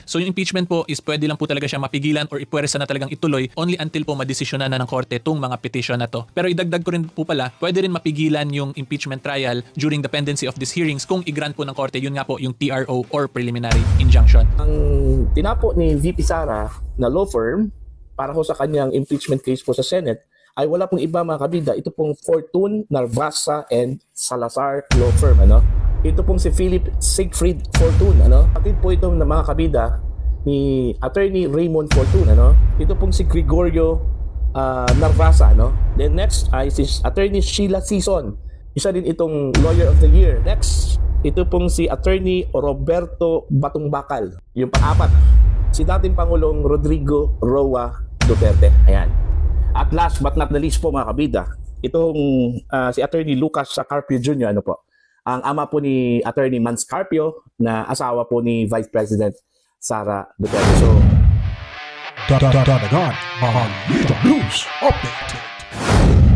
So yung impeachment po is pwede lang po talaga siya mapigilan or ipuwersa na talagang ituloy only until po madesisyonan na ng korte tong mga petition na to. Pero idagdag ko rin po pala, pwede rin mapigilan yung impeachment trial during the pendency of these hearings kung i-grant po ng korte, yun nga po yung TRO or preliminary injunction. Ang tinapo ni VP Sara na law firm para ho sa kanyang impeachment case po sa Senate ay wala pong iba mga kabida. Ito pong Fortune, Narvasa, and Salazar law firm. Ito pong si Philip Siegfried Fortune. Patid po ito ng mga kabida ni Attorney Raymond Fortune. Ito pong si Gregorio Narvasa. Then next ay si Attorney Sheila Sison. Isa din itong Lawyer of the Year. Next, ito pong si Attorney Roberto Batungbakal. Yung pang-apat, si dating Pangulong Rodrigo Roa Duterte. Ayan. At last but not the least po mga kabida, itong si Attorney Lucas Carpio Jr. Ang ama po ni Attorney Mans Carpio na asawa po ni Vice President Sara Duterte. So, Dagdagan Balita News Update.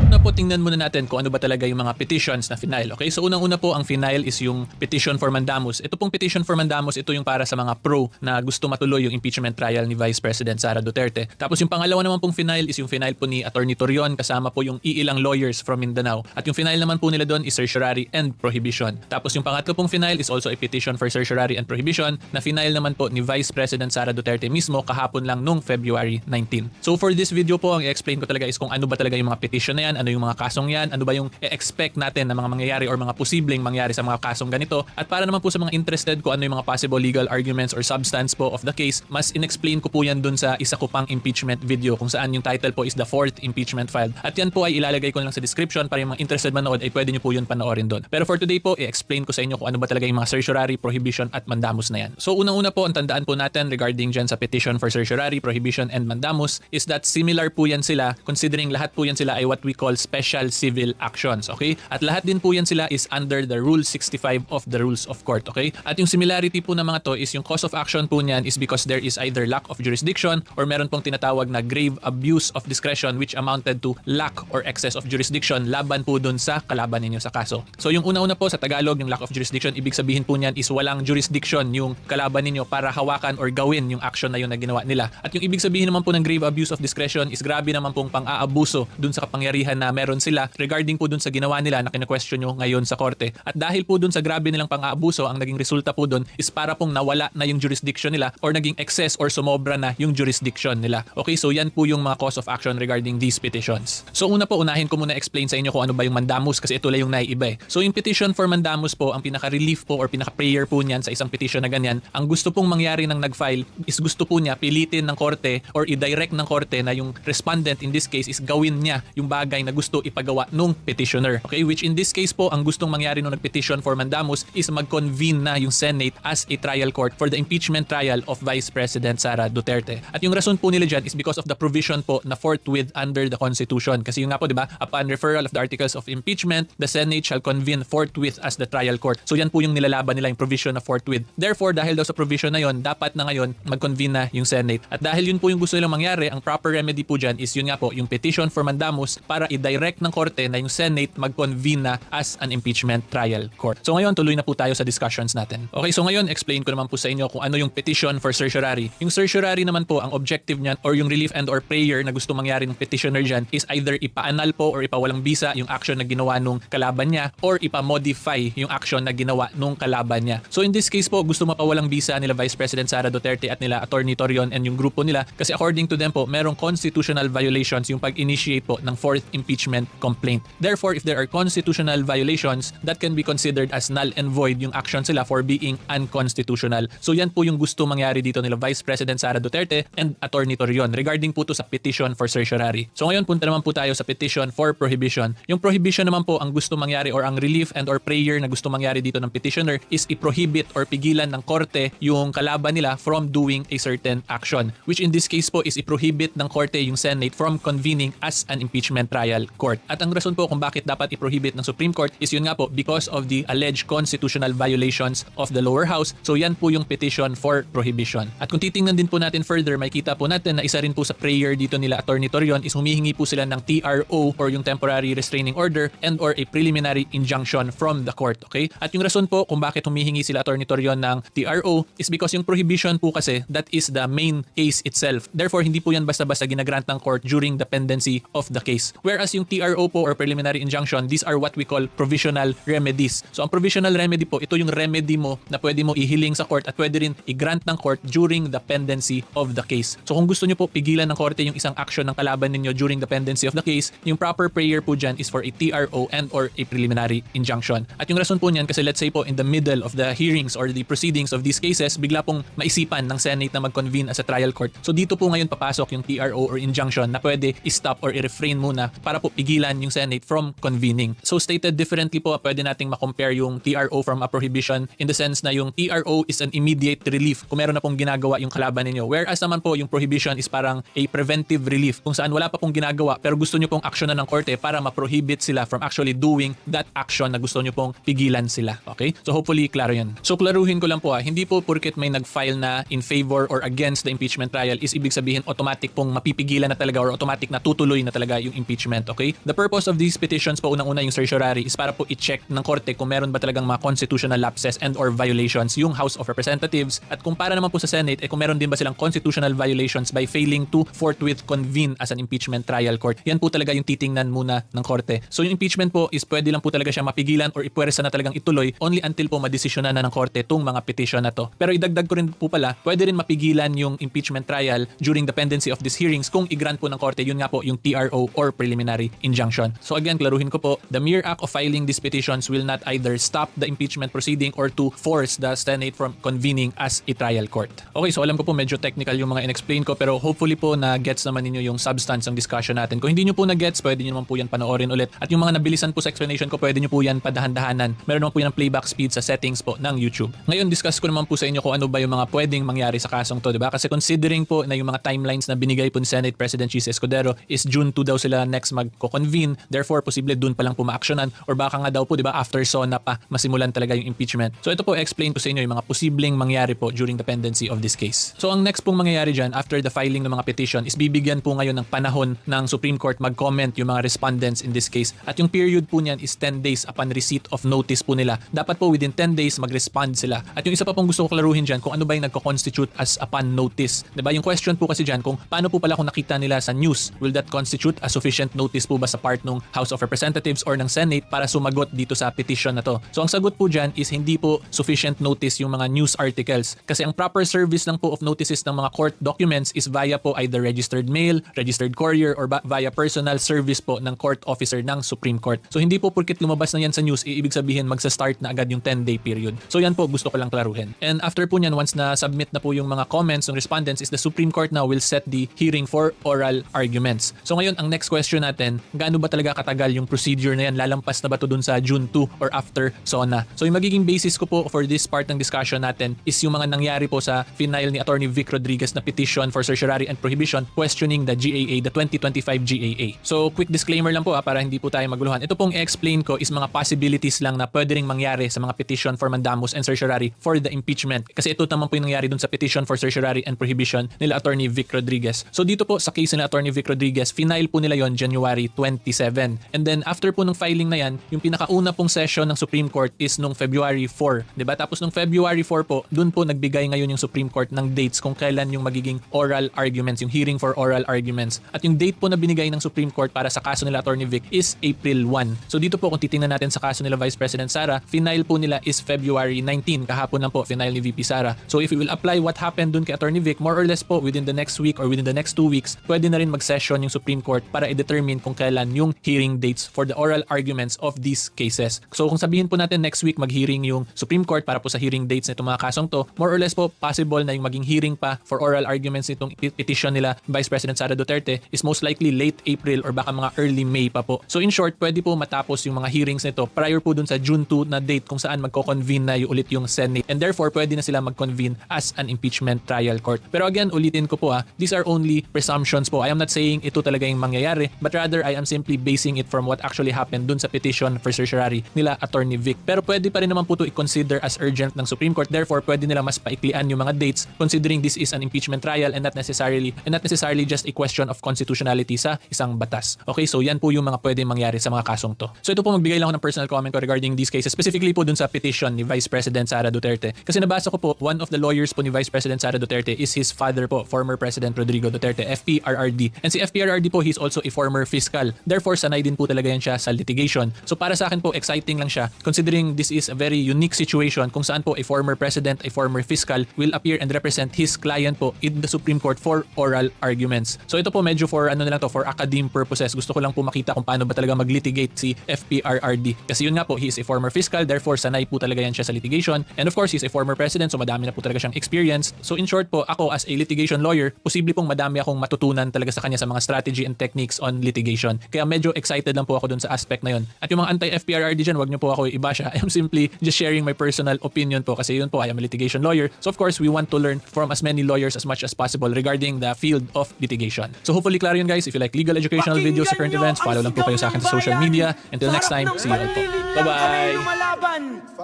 Una po, tingnan muna natin kung ano ba talaga yung mga petitions na final. Okay, so unang-una po, ang final is yung petition for mandamus. Ito pong petition for mandamus, ito yung para sa mga pro na gusto matuloy yung impeachment trial ni Vice President Sara Duterte. Tapos yung pangalawa naman pong final is yung final po ni Attorney Torion kasama po yung iilang lawyers from Mindanao. At yung final naman po nila doon is certiorari and prohibition. Tapos yung pangatlo pong final is also a petition for certiorari and prohibition na final naman po ni Vice President Sara Duterte mismo kahapon lang nung February 19. So for this video po, ang i-explain ko talaga is kung ano ba talaga yung mga petition na yan, ano yung mga kasong yan, ano ba yung expect natin na mga mangyayari or mga posibleng mangyari sa mga kasong ganito. At para naman po sa mga interested kung ano yung mga possible legal arguments or substance po of the case, mas in-explain ko po yan dun sa isa ko pang impeachment video kung saan yung title po is the 4th impeachment filed. At yan po ay ilalagay ko lang sa description para yung mga interested manood ay pwede nyo po yun panoorin dun. Pero for today po, i-explain ko sa inyo kung ano ba talaga yung mga certiorari, prohibition at mandamus na yan. So unang-una po, ang tandaan po natin regarding dyan sa petition for certiorari, prohibition and mandamus is that similar po yan sila considering lahat po yan sila ay what we call special civil actions, okay? At lahat din po yan sila is under the Rule 65 of the Rules of Court, okay? At yung similarity po ng mga to is yung cause of action po niyan is because there is either lack of jurisdiction or meron pong tinatawag na grave abuse of discretion which amounted to lack or excess of jurisdiction laban po dun sa kalaban ninyo sa kaso. So yung una-una po sa Tagalog, yung lack of jurisdiction, ibig sabihin po niyan is walang jurisdiction yung kalaban ninyo para hawakan or gawin yung action na yun na ginawa nila. At yung ibig sabihin naman po ng grave abuse of discretion is grabe naman pong pang-aabuso dun sa kapangyarihan na meron sila regarding po dun sa ginawa nila na kina-question nyo ngayon sa korte. At dahil po dun sa grabe nilang pang-aabuso, ang naging resulta po dun is para pong nawala na yung jurisdiction nila or naging excess or sumobra na yung jurisdiction nila. Okay, so yan po yung mga cause of action regarding these petitions. So una po, unahin ko muna explain sa inyo kung ano ba yung mandamus kasi ito lang yung naiiba eh. So yung petition for mandamus po, ang pinaka-relief po or pinaka-prayer po niyan sa isang petition na ganyan, ang gusto pong mangyari ng nag-file is gusto po niya pilitin ng korte or i-direct ng korte na yung respondent in this case is gawin niya yung bagay na gusto ipagawa nung petitioner. Okay, which in this case po, ang gustong mangyari nung nag-petition for mandamus is mag-convene na yung Senate as a trial court for the impeachment trial of Vice President Sara Duterte. At yung rason po nila dyan is because of the provision po na forthwith under the Constitution. Kasi yung nga po, di ba, upon referral of the articles of impeachment, the Senate shall convene forthwith as the trial court. So yan po yung nilalaban nila, yung provision na forthwith. Therefore, dahil daw sa provision na yon, dapat na ngayon mag-convene na yung Senate. At dahil yun po yung gusto nilang mangyari, ang proper remedy po dyan is yun nga po, yung petition for mandamus para i-direct ng korte na yung Senate mag-convene na as an impeachment trial court. So ngayon, tuloy na po tayo sa discussions natin. Okay, so ngayon, explain ko naman po sa inyo kung ano yung petition for certiorari. Yung certiorari naman po, ang objective niyan or yung relief and or prayer na gusto mangyari ng petitioner dyan is either ipa-annul po or ipawalang bisa yung action na ginawa nung kalaban niya or ipa-modify yung action na ginawa nung kalaban niya. So in this case po, gusto mapawalang bisa nila Vice President Sara Duterte at nila Attorney Torion and yung grupo nila kasi according to them po, merong constitutional violations yung pag-initiate po ng 4th impeachment complaint. Therefore, if there are constitutional violations, that can be considered as null and void yung action sila for being unconstitutional. So yan po yung gusto mangyari dito nila Vice President Sara Duterte and Attorney Torion regarding po to sa petition for certiorari. So ngayon punta naman po tayo sa petition for prohibition. Yung prohibition naman po, ang gusto mangyari or ang relief and or prayer na gusto mangyari dito ng petitioner is i-prohibit or pigilan ng korte yung kalaban nila from doing a certain action. Which in this case po is i-prohibit ng korte yung Senate from convening as an impeachment trial court. At ang rason po kung bakit dapat i-prohibit ng Supreme Court is yun nga po, because of the alleged constitutional violations of the lower house. So yan po yung petition for prohibition. At kung titingnan din po natin further, makita po natin na isa rin po sa prayer dito nila Attorney Torion is humihingi po sila ng TRO or yung temporary restraining order and or a preliminary injunction from the court. Okay? At yung rason po kung bakit humihingi sila Attorney Torion ng TRO is because yung prohibition po kasi that is the main case itself. Therefore, hindi po yan basta-basta ginagrant ng court during the pendency of the case. Whereas yung TRO po or preliminary injunction, these are what we call provisional remedies. So ang provisional remedy po, ito yung remedy mo na pwede mo ihiling sa court at pwede rin i-grant ng court during the pendency of the case. So kung gusto nyo po pigilan ng korte yung isang action ng kalaban ninyo during the pendency of the case, yung proper prayer po dyan is for a TRO and or a preliminary injunction. At yung rason po niyan kasi let's say po in the middle of the hearings or the proceedings of these cases, bigla pong maisipan ng Senate na mag-convene as a trial court. So dito po ngayon papasok yung TRO or injunction na pwede i-stop or i-refrain muna para po pigilan yung Senate from convening. So stated differently po, pwede nating ma-compare yung TRO from a prohibition in the sense na yung TRO is an immediate relief kung meron na pong ginagawa yung kalaban ninyo. Whereas naman po yung prohibition is parang a preventive relief kung saan wala pa pong ginagawa pero gusto nyo pong aksyonan ng korte para ma-prohibit sila from actually doing that action na gusto nyo pong pigilan sila. Okay? So hopefully klaro yan. So klaruhin ko lang po hindi po porket may nag-file na in favor or against the impeachment trial is ibig sabihin automatic pong mapipigilan na talaga or automatic na tutuloy na talaga yung impeachment. Okay? The purpose of these petitions po unang-una yung certiorari is para po i-check ng korte kung meron ba talagang mga constitutional lapses and or violations yung House of Representatives at kung para naman po sa Senate kung meron din ba silang constitutional violations by failing to forthwith convene as an impeachment trial court. Yan po talaga yung titingnan muna ng korte. So yung impeachment po is pwede lang po talaga siya mapigilan or ipuwersa na talagang ituloy only until po madesisyonan na ng korte tong mga petition na to. Pero idagdag ko rin po pala, pwede rin mapigilan yung impeachment trial during the pendency of these hearings kung i-grant po ng korte yun nga po yung TRO or preliminary injunction. So again, klaruhin ko po, the mere act of filing these petitions will not either stop the impeachment proceeding or to force the Senate from convening as a trial court. Okay, so alam ko po medyo technical yung mga in-explain ko pero hopefully po na gets naman ninyo yung substance ng discussion natin. Kung hindi nyo po na gets, pwede nyo naman po yan panoorin ulit. At yung mga nabilisan po sa explanation ko, pwede nyo po yan padahan-dahanan. Meron naman po yan ng playback speed sa settings po ng YouTube. Ngayon, discuss ko naman po sa inyo kung ano ba yung mga pwedeng mangyari sa kasong to, diba? Kasi considering po na yung mga timelines na binigay po ni Senate President Chis Escudero is June 2 daw sila next magko-convene. Therefore, posible dun pa lang po ma-actionan or baka nga daw po, diba, after SONA pa masimulan talaga yung impeachment. So ito po, explain ko sa inyo yung mga posibleng mangyari po during the pendency of this case. So ang next pong mangyayari dyan after the filing ng mga petition is bibigyan po ngayon ng panahon ng Supreme Court mag-comment yung mga respondents in this case. At yung period po niyan is 10 days upon receipt of notice po nila. Dapat po within 10 days mag-respond sila. At yung isa pa pong gusto ko klaruhin dyan kung ano ba yung nagko-constitute as upon notice. Diba? Yung question po kasi dyan kung paano po pala kung nakita nila sa news, will that constitute a sufficient notice po ba sa part ng House of Representatives or ng Senate para sumagot dito sa petition na to? So ang sagot po dyan is hindi po sufficient notice yung mga news articles. Kasi ang proper service lang po of notices ng mga court documents is via po either registered mail, registered courier, or via personal service po ng court officer ng Supreme Court. So hindi po porkit lumabas na yan sa news, ibig sabihin magsa-start na agad yung 10-day period. So yan po gusto ko lang klaruhin. And after po nyan, once na submit na po yung mga comments ng respondents, is the Supreme Court now will set the hearing for oral arguments. So ngayon, ang next question natin, gaano ba talaga katagal yung procedure na yan? Lalampas na ba to dun sa June 2 or after SONA? So yung magiging basis ko po for this part ng discussion natin is yung mga nangyari po sa final ni Attorney Vic Rodriguez na petition for certiorari and prohibition questioning the GAA, the 2025 GAA. So quick disclaimer lang po para hindi po tayo maguluhan. Ito pong i-explain ko is mga possibilities lang na pwede ring mangyari sa mga petition for mandamus and certiorari for the impeachment. Kasi ito naman po yung nangyari dun sa petition for certiorari and prohibition nila Attorney Vic Rodriguez. So dito po sa case nila Attorney Vic Rodriguez, final po nila yon January 27. And then after po ng filing na yan, yung pinakauna pong session ng Supreme Court is nung February 4. Diba? Tapos nung February 4 po, dun po nagbigay ngayon yung Supreme Court ng dates kung kailan yung magiging oral arguments, yung hearing for oral arguments. At yung date po na binigay ng Supreme Court para sa kaso nila Attorney Vic is April 1. So dito po kung titingnan natin sa kaso nila Vice President Sara, final po nila is February 19. Kahapon lang po, final ni VP Sara. So if we will apply what happened dun kay Attorney Vic, more or less po within the next week or within the next 2 weeks, pwede na rin mag-session yung Supreme Court para i-determine kung kailan yung hearing dates for the oral arguments of these cases. So kung sabihin po natin next week mag-hearing yung Supreme Court para po sa hearing dates nitong mga kasong to, more or less po possible na yung maging hearing pa for oral arguments nitong petition nila Vice President Sara Duterte is most likely late April or baka mga early May pa po. So in short, pwede po matapos yung mga hearings nito prior po dun sa June 2 na date kung saan magko-convene na yung ulit yung Senate and therefore pwede na sila mag-convene as an impeachment trial court. Pero again, ulitin ko po these are only presumptions po. I am not saying ito talaga yung mangyayari but rather rather I am simply basing it from what actually happened dun sa petition for certiorari nila Attorney Vic. Pero pwede pa rin naman po ito i-consider as urgent ng Supreme Court. Therefore, pwede nila mas paiklian yung mga dates considering this is an impeachment trial and not necessarily just a question of constitutionality sa isang batas. Okay, so yan po yung mga pwede mangyari sa mga kasong to. So ito po, magbigay lang ako ng personal comment ko regarding these cases, specifically po dun sa petition ni Vice President Sara Duterte. Kasi nabasa ko po, one of the lawyers po ni Vice President Sara Duterte is his father po, former President Rodrigo Duterte, FPRRD. And si FPRRD po, he's also a former fiscal. Therefore, sanay din po talaga yan siya sa litigation. So para sa akin po, exciting lang siya considering this is a very unique situation kung saan po a former president, a former fiscal will appear and represent his client po in the Supreme Court for oral arguments. So ito po medyo for for academe purposes. Gusto ko lang po makita kung paano ba talaga mag-litigate si FPRRD. Kasi yun nga po, he is a former fiscal, therefore sanay po talaga yan siya sa litigation. And of course, he's a former president, so madami na po talaga siyang experience. So in short po, ako as a litigation lawyer, posible pong madami akong matutunan talaga sa kanya sa mga strategy and techniques on litigation. Kaya medyo excited lang po ako dun sa aspect na yun. At yung mga anti-FPRRD dyan, wag niyo po ako iba siya. I am simply just sharing my personal opinion po kasi yun po, I am a litigation lawyer. So of course, we want to learn from as many lawyers as much as possible regarding the field of litigation. So hopefully klaro yun guys. If you like legal educational videos sa current events, follow lang po kayo sa akin sa social media. Until next time, see you all po. Bye-bye!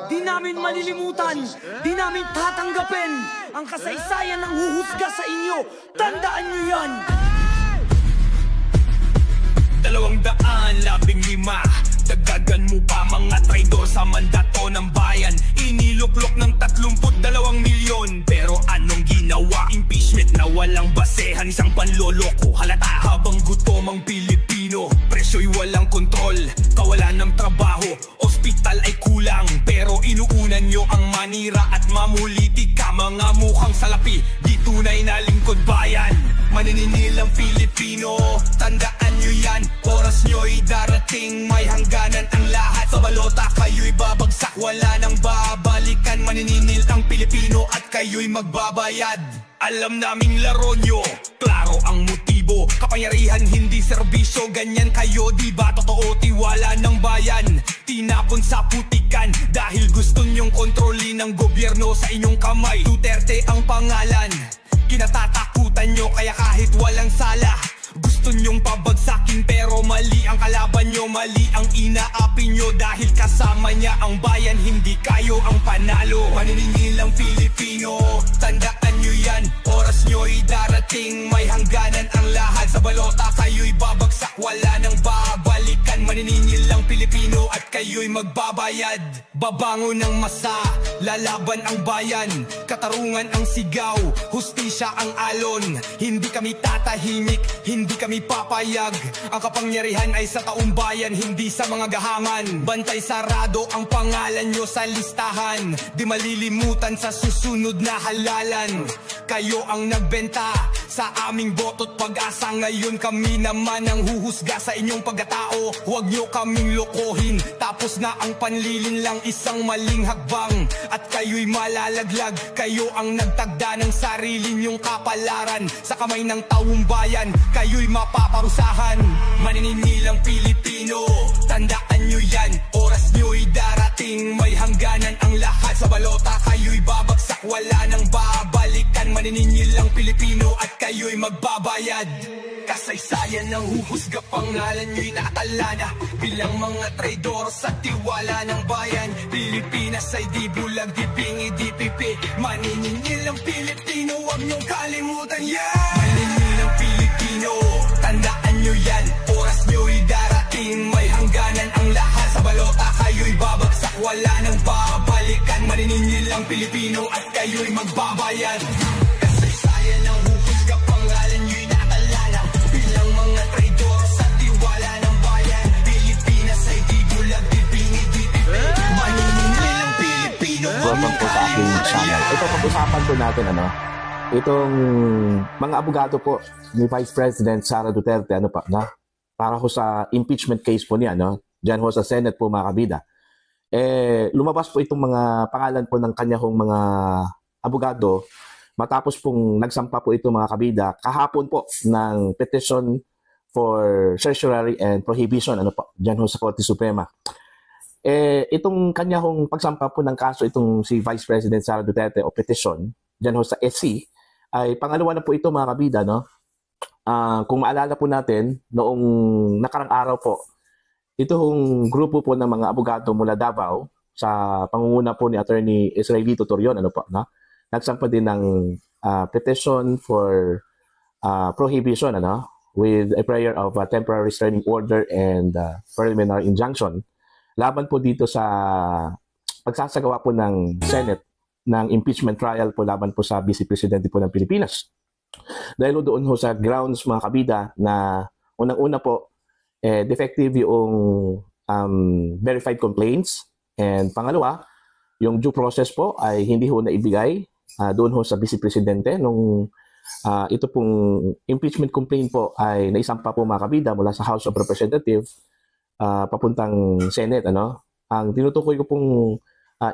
Di namin malilimutan, di namin tatanggapin ang kasaysayan ng huhusga sa inyo. Tandaan nyo yan! 215, dagdagan mo pa mga traidor sa mandato ng bayan. Iniluklok ng 32 milyon. Pero anong ginawa? Impeachment na walang basehan, isang panloloko. Halata habang gutom ang Pilipino, presyo'y walang kontrol, kawalan ng trabaho, ospital ay kulang. Pero inuunan nyo ang manira at mamulitika, mga mukhang salapi, di tunay na lingkod bayan. Maniningil ang Pilipino, tandaan nyo yan, oras nyo'y darating, may hangganan ang lahat. Sa balota kayo'y babagsak, wala nang babalikan. Maniningil ang Pilipino at kayo'y magbabayad. Alam naming laro nyo, klaro ang motibo, kapangyarihan hindi serbisyo, ganyan kayo diba? Totoo tiwala ng bayan, tinapon sa putikan dahil gusto nyong kontrolin ng gobyerno sa inyong kamay. Duterte ang pangalan, kinatatakutan nyo kaya kahit walang sala gusto nyong pabagsakin, pero mali ang kalaban nyo, mali ang inaapi nyo dahil kasama niya ang bayan, hindi kayo ang panalo. Maniningil ang Pilipino, tandaan nyo yan, oras nyo'y darating, may hangganan ang lahat. Sa balota kayo'y babagsak, wala nang babalikan. Maniningil ang Pilipino at kayo'y magbabayad. Babangon ng masa, lalaban ang bayan, katarungan ang sigaw, hustisya ang alon. Hindi kami tatahimik, hindi kami papayag. Ang kapangyarihan ay sa taong bayan, hindi sa mga gahangan. Bantay sarado ang pangalan nyo sa listahan, di malilimutan sa susunod na halalan. Kayo ang nagbenta sa aming boto't pag-asa, ngayon kami naman ang huhusga sa inyong pagkatao. Huwag nyo kaming lokohin, tapos na ang panlilin lang, isang maling hakbang at kayo'y malalaglag. Kayo ang nagtagda ng sarili nyong kapalaran, sa kamay ng taong bayan kayo'y mapaparusahan. Maniningil ang Pilipino, tandaan nyo yan, oras nyo'y darating, may hangganan ang lahat. Sa balota kayo'y babagsak, wala nang babalikan. Maniningil ang Pilipino at kayo'y magbabayad. Kasaysayan ng huhusga, pangalan nyo'y nakatala na bilang mga traidor sa tiwala ng bayan. Pilipinas ay di bulag, di pingi, di pipi. Maniningil ang Pilipino, huwag nyong kalimutan yan. Maniningil ang Pilipino, tandaan nyo yan, oras nyo'y darating, may hangganan ang lahat. Sa balota kayo'y babagsak, wala nang babalikan. Maniningil ang Pilipino at kayo'y magbabayad. Kasaysayan ng huhusga, pangalan nyo'y nakatala bilang mga traidor sa tiwala ng bayan. Pilipinas ay di bulag, di pingi, di pipi. Maniningil ang Pilipino. Welcome po sa aking channel. Ito, pag-usapan po natin itong mga abogado po ni Vice President Sara Duterte, para ho sa impeachment case po niya, dyan ho sa Senate po, mga kabida. Lumabas po itong mga pangalan po ng kanyang mga abogado matapos pong nagsampa po ito, mga kabida, kahapon po ng petition for certiorari and prohibition dyan ho sa Korte Suprema. Itong kanyang pagsampa po ng kaso, itong si Vice President Sara Duterte o petition dyan ho sa SC, ay pangalawa na po ito, mga kabida, kung maalala po natin, noong nakarang araw po, ito hong grupo po ng mga abogado mula Davao sa pangunguna po ni Attorney Israelito Torion, nagsampa din ng petition for prohibition, with a prayer of a temporary restraining order and preliminary injunction laban po dito sa pagsasagawa po ng Senate ng impeachment trial po laban po sa Vice Presidente po ng Pilipinas. Dahil doon ho sa grounds mga kabida na unang-una po, defective yung verified complaints, and pangalawa, yung due process po ay hindi ho naibigay doon ho sa Vice Presidente nung ito pong impeachment complaint po ay naisampa po mga kabida mula sa House of Representatives papuntang Senate. Ang tinutukoy ko pong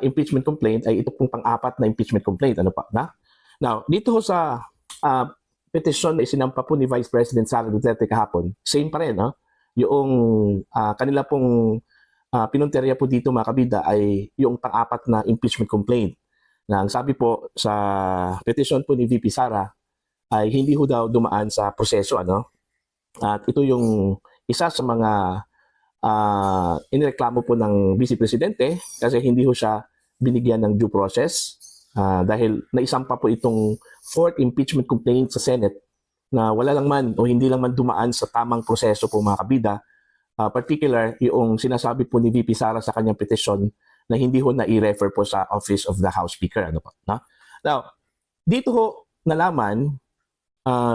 impeachment complaint ay ito pong pang-apat na impeachment complaint. Now, dito ho sa petition na isinampa po ni Vice President Sara Duterte kahapon, same pa rin. Yung kanila pong pinunterya po dito mga kabida ay yung pang-apat na impeachment complaint. Na ang sabi po sa petition po ni VP Sara ay hindi ho daw dumaan sa proseso. At ito yung isa sa mga inireklamo po ng Vice Presidente kasi hindi ho siya binigyan ng due process dahil naisampa po itong fourth impeachment complaint sa Senate na wala lang man o hindi lang man dumaan sa tamang proseso po mga kabida. Particular yung sinasabi po ni VP Sara sa kanyang petition na hindi ho na i-refer po sa Office of the House Speaker. Now, dito ho nalaman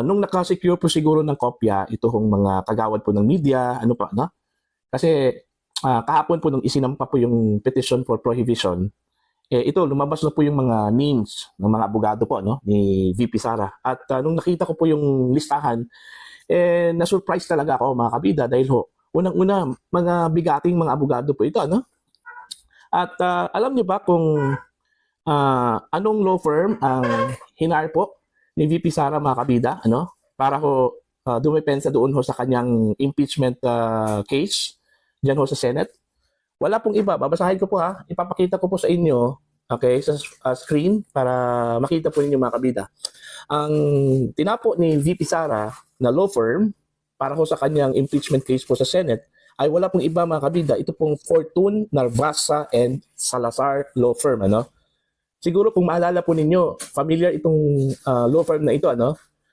nung nakasecure po siguro ng kopya ito hong mga kagawad po ng media, kasi kahapon po nung isinampa po yung petition for prohibition, ito lumabas na po yung mga names ng mga abogado po ni VP Sara. At nung nakita ko po yung listahan, na-surprise talaga ako mga kabida dahil unang-una mga bigating mga abogado po ito. At alam niyo ba kung anong law firm ang hinar po ni VP Sara mga kabida para dumepensa doon sa kanyang impeachment case diyan sa Senate? Wala pong iba. Babasahin ko po ipapakita ko po sa inyo, okay, sa screen para makita po ninyo mga kabida. Ang tinapo ni VP Sara na law firm para sa kanyang impeachment case po sa Senate ay wala pong iba mga kabida. Ito pong Fortune, Narvasa and Salazar law firm. Siguro kung maalala po ninyo, familiar itong law firm na ito.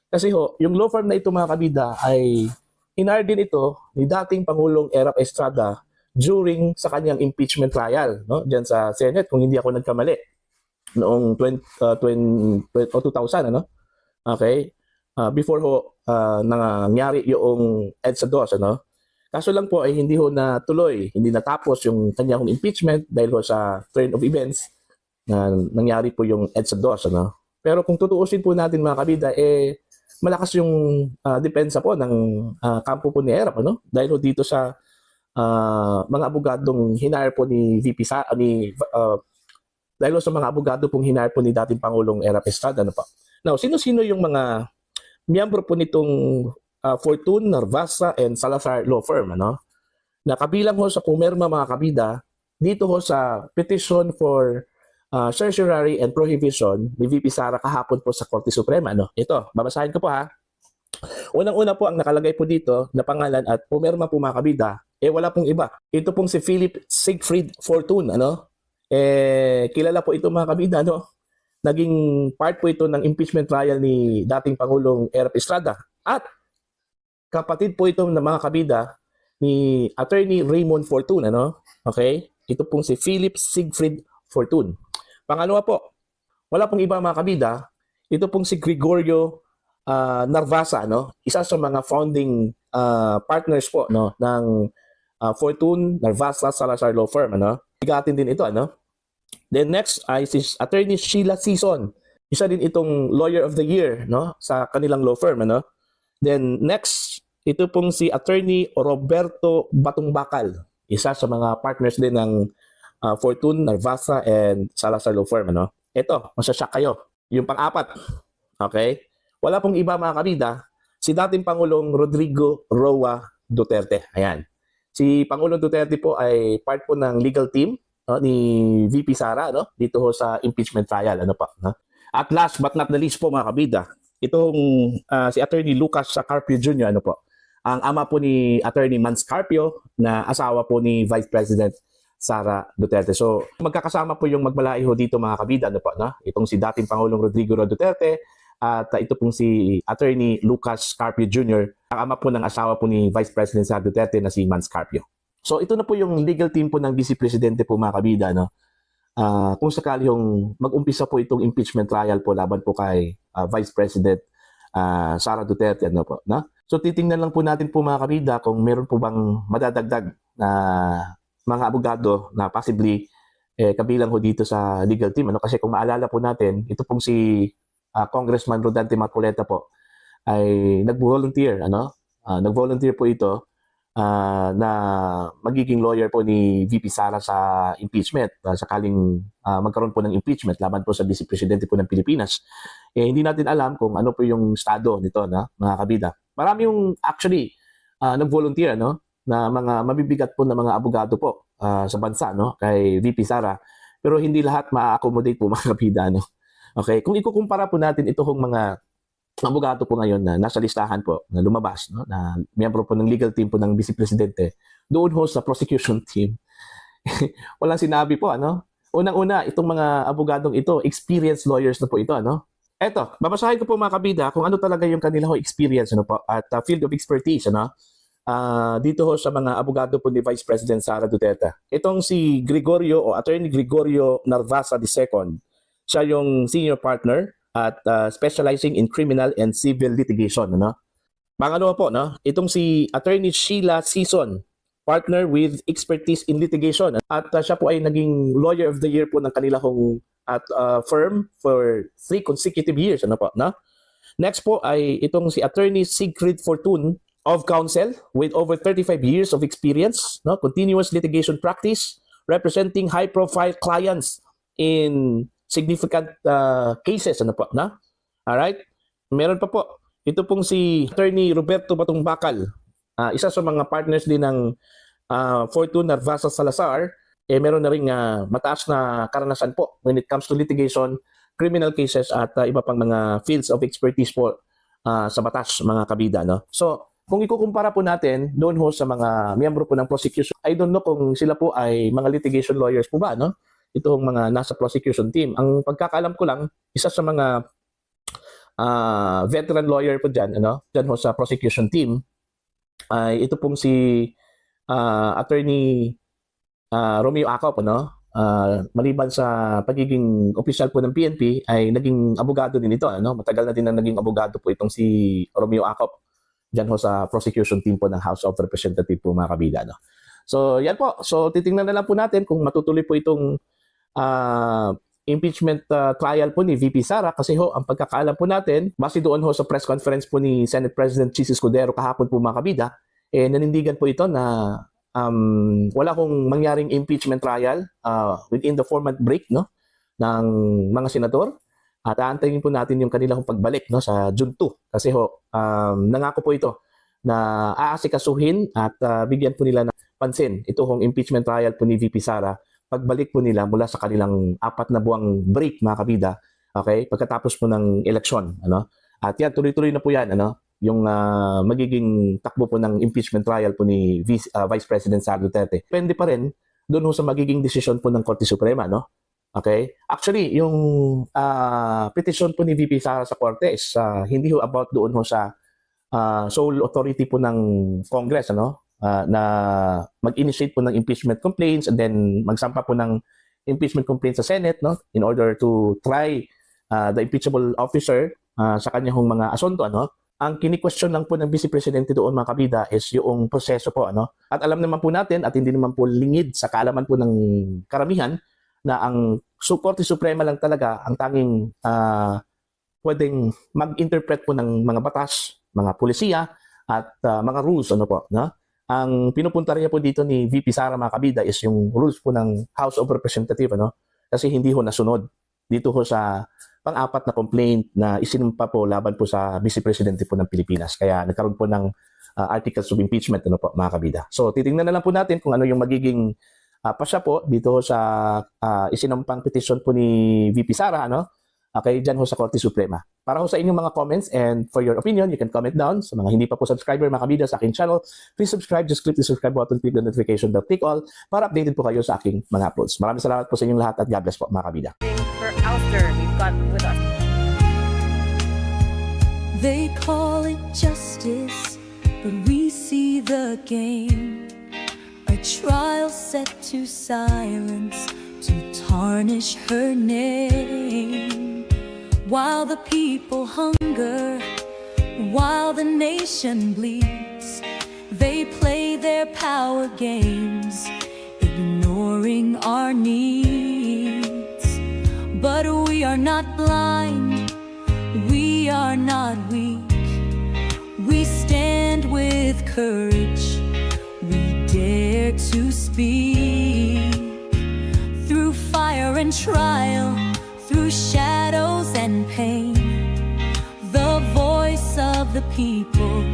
Kasi yung law firm na ito mga kabida ay hinar din ito ni dating Pangulong Erap Estrada during sa kanyang impeachment trial diyan sa Senate kung hindi ako nagkamali noong 2000 okay, before nangyari yung EDSA DOS. Kaso lang po ay hindi natuloy, hindi natapos yung kanyang impeachment dahil sa turn of events na nangyari po yung EDSA DOS. Pero kung tutuusin po natin mga kabida, malakas yung depensa po ng kampo po ni Erap, dahil dito sa mga abogadong hinar po ni VP Sara, dahil sa mga abogado pong hinar po ni dating Pangulong Erap Estrada. Now, sino-sino yung mga miyembro po nitong Fortune, Narvasa and Salazar law firm, na kabilang sa pumirma mga kabida dito sa petition for certiorari and prohibition ni VP Sara kahapon po sa Korte Suprema. Ito, babasahin ko po Unang-una po ang nakalagay po dito na pangalan at pumirma po mga kabida, wala pong iba. Ito pong si Philip Siegfried Fortune. Kilala po ito mga kabida, naging part po ito ng impeachment trial ni dating Pangulong Erap Estrada. At kapatid po ito ng mga kabida ni Attorney Raymond Fortune. Okay? Ito pong si Philip Siegfried Fortune. Pangalawa po, wala pong iba mga kabida, ito pong si Gregorio Narvasa, isa sa mga founding partners po ng Fortune, Narvasa, Salazar law firm. Bigatin din ito. Then next ay si Attorney Sheila Sison, isa din itong Lawyer of the Year sa kanilang law firm. Then next, ito pong si Attorney Roberto Batungbakal, isa sa mga partners din ng Fortune, Narvasa and Salazar law firm. Ito, masasyak kayo. Yung pang-apat, okay? Wala pong iba mga kabida, si dating Pangulong Rodrigo Roa Duterte. Ayan. Si Pangulong Duterte po ay part po ng legal team ni VP Sara dito sa impeachment trial. At last but not the least po mga kabida, itong si Attorney Lucas Carpio Jr., ano po, ang ama po ni Attorney Mans Carpio na asawa po ni Vice President Sara Duterte. So magkakasama po yung magmalaiho dito mga kabida, ano po, no? Itong si dating Pangulong Rodrigo Duterte at ito pong si Attorney Lucas Carpio Jr., ang ama po ng asawa po ni Vice President Sara Duterte na si Mans Carpio. So ito na po yung legal team po ng Vice Presidente po mga kabida, no? Kung sakali yung mag-umpisa po itong impeachment trial po laban po kay Vice President Sara Duterte, ano po, no? So titingnan lang po natin po mga kabida kung meron po bang madadagdag na mga abogado na possibly kabilang ho dito sa legal team, ano? Kasi kung maalala po natin, ito pong si Congressman Rodante Marcoleta po ay nag-volunteer, ano? Nag-volunteer po ito na magiging lawyer po ni VP Sara sa impeachment, sakaling magkaroon po ng impeachment laban po sa Vice Presidente po ng Pilipinas. Hindi natin alam kung ano po yung estado nito, na mga kabida. Marami yung actually nag-volunteer, no, na mga mabibigat po na mga abogado po sa bansa, no, kay VP Sara, pero hindi lahat ma-accommodate po mga kabida, no. Okay, kung ikukumpara po natin itong mga abogado po ngayon na nasa listahan po na lumabas, no, na miyembro po ng legal team po ng Vice Presidente, doon ho sa prosecution team, walang sinabi po, ano. Unang-una, itong mga abogadong ito, experienced lawyers na po ito, ano. Eto, babasahin ko po mga kabida kung ano talaga yung kanilang experience, ano po, at field of expertise, ano, dito ho sa mga abogado po ni Vice President Sara Duterte. Itong si Gregorio o Attorney Gregorio Narvasa II, siya yung senior partner at specializing in criminal and civil litigation, ano. Pangalawa po, no, itong si Attorney Sheila Season, partner with expertise in litigation, at siya po ay naging Lawyer of the Year po ng kanilang at firm for 3 consecutive years, ano po, no. Next po ay itong si Attorney Sigrid Fortune of counsel with over 35 years of experience, no, continuous litigation practice representing high-profile clients in significant cases, ano po, na? Alright? Meron pa po, ito pong si Attorney Roberto Batong Bakal, isa sa mga partners din ng Fortune Narvasa Salazar, meron na rin mataas na karanasan po when it comes to litigation, criminal cases, at iba pang mga fields of expertise po sa batas, mga kabida, no? So, kung ikukumpara po natin doon ho sa mga miyembro po ng prosecution, I don't know kung sila po ay mga litigation lawyers po ba, no? Itong mga nasa prosecution team. Ang pagkakaalam ko lang, isa sa mga veteran lawyer po dyan, ano, dyan ho sa prosecution team, ay ito pong si Attorney Romeo Acop, ano? Maliban sa pagiging official po ng PNP, ay naging abogado din ito, ano? Matagal na din na naging abogado po itong si Romeo Acop dyan ho sa prosecution team po ng House of Representatives po, mga kabida, no? So, yan po. So, titingnan na lang po natin kung matutuloy po itong impeachment trial po ni VP Sara, kasi ho, ang pagkakaalam po natin, base doon ho sa press conference po ni Senate President Chis Escudero kahapon po, mga kabida, nanindigan po ito na wala kong mangyaring impeachment trial within the 4-month break, no, ng mga senador, at aantayin po natin yung kanilang pagbalik, no, sa June 2, kasi ho, nangako po ito na aasikasuhin at bigyan po nila ng pansin ito hong impeachment trial po ni VP Sara pagbalik po nila mula sa kanilang 4 na buwang break, mga kabida, okay, pagkatapos po ng eleksyon, ano. At yan, tuloy-tuloy na po yan, ano, yung magiging takbo po ng impeachment trial po ni Vice President Sara Duterte. Depende pa rin doon ho sa magiging desisyon po ng Korte Suprema, no. Okay? Actually, yung petition po ni VP Sara sa Korte is hindi ho about doon ho sa sole authority po ng Congress, ano, na mag-initiate po ng impeachment complaints and then magsampa po ng impeachment complaints sa Senate, no, in order to try the impeachable officer sa kanyang mga asunto, ano. Ang kini-question lang po ng Vice Presidente doon, mga kabida, is yung proseso po, ano. At alam naman po natin, at hindi naman po lingid sa kaalaman po ng karamihan, na ang Korte Suprema lang talaga ang tanging pwedeng mag-interpret po ng mga batas, mga pulisiya, at mga rules, ano po, no? Ang pinupunta rin po dito ni VP Sara, mga kabida, is yung rules po ng House of Representatives, ano? Kasi hindi ho nasunod dito ho sa pang-4 na complaint na isinumpa po laban po sa Vice Presidente po ng Pilipinas. Kaya nagkaroon po ng articles of impeachment, ano po, mga kabida. So titingnan na lang po natin kung ano yung magiging pasya po dito ho sa isinumpang petition po ni VP Sara, ano? Okay, dyan ho sa Korte Suprema. Para ho sa inyong mga comments and for your opinion, you can comment down. Sa mga hindi pa po subscriber, mga kabida sa aking channel, please subscribe. Just click the subscribe button, click the notification bell, click all para updated po kayo sa aking mga uploads. Maraming salamat po sa inyong lahat at God bless po, mga kabida. For Ouster, we've got with us. They call it justice, but we see the game. A trial set to silence, to tarnish her name. While the people hunger, while the nation bleeds, they play their power games, ignoring our needs. But we are not blind, we are not weak. We stand with courage, we dare to speak. Through fire and trial, through shadows and pain, the voice of the people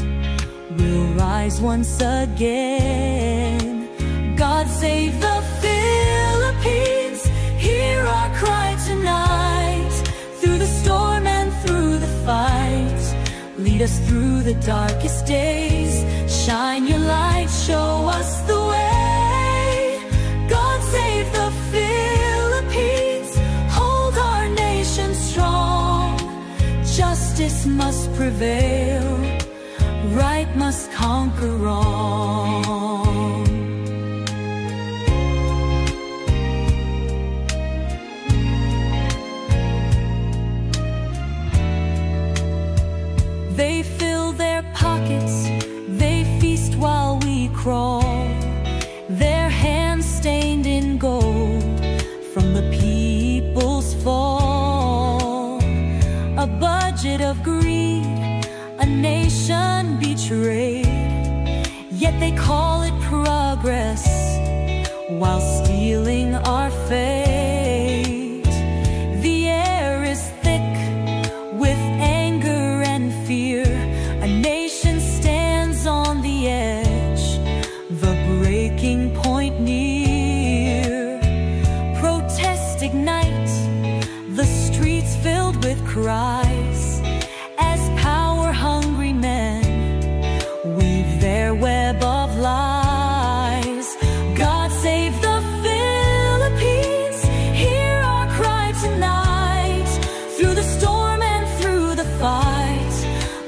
will rise once again. God save the Philippines, hear our cry tonight. Through the storm and through the fight, lead us through the darkest days. Shine your light, show us the way. God save the Philippines, hold our nation strong. Justice must prevail, right must conquer wrong. They fill their pockets, they feast while we crawl. Their hands stained in gold from the people's fall. A budget of greed, a nation betrayed, yet they call it progress while stealing our fate. The air is thick with anger and fear. A nation stands on the edge, the breaking point near. Protests ignite, the streets filled with cries, as power-hungry men weave their web of lies. God save the Philippines, hear our cry tonight. Through the storm and through the fight,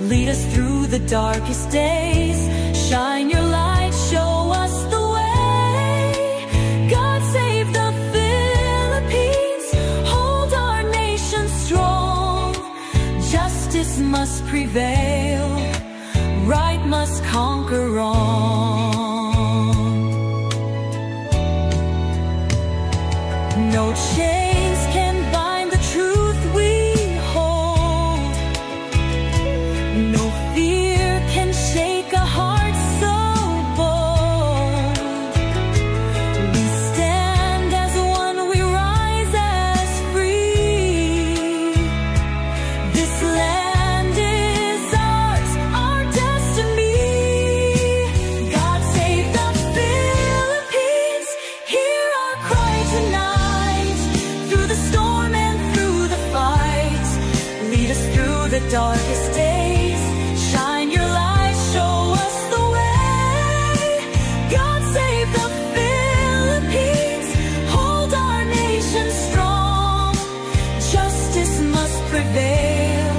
lead us through the darkest days. Shine your light, show us the way. God save the Philippines, hold our nation strong. Justice must prevail, right must conquer wrong. No chains can bind the truth we hold. No fear can shake a heart so bold. We stand as one, we rise as free. This land is ours, our destiny. God save the Philippines, hear our cry tonight. Through the storm and through the fight, lead us through the darkest days. Shine your light, show us the way. God save the Philippines, hold our nation strong. Justice must prevail,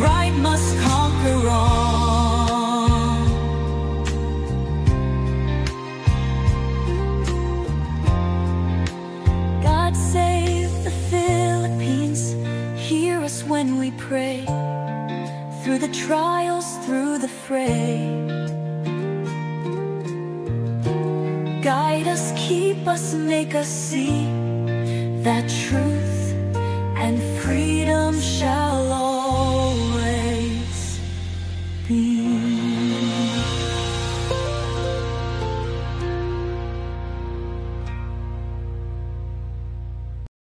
right must conquer wrong. God save the Philippines, hear us when we pray. Through the trials, through the fray, guide us, keep us, make us see that truth and freedom shall always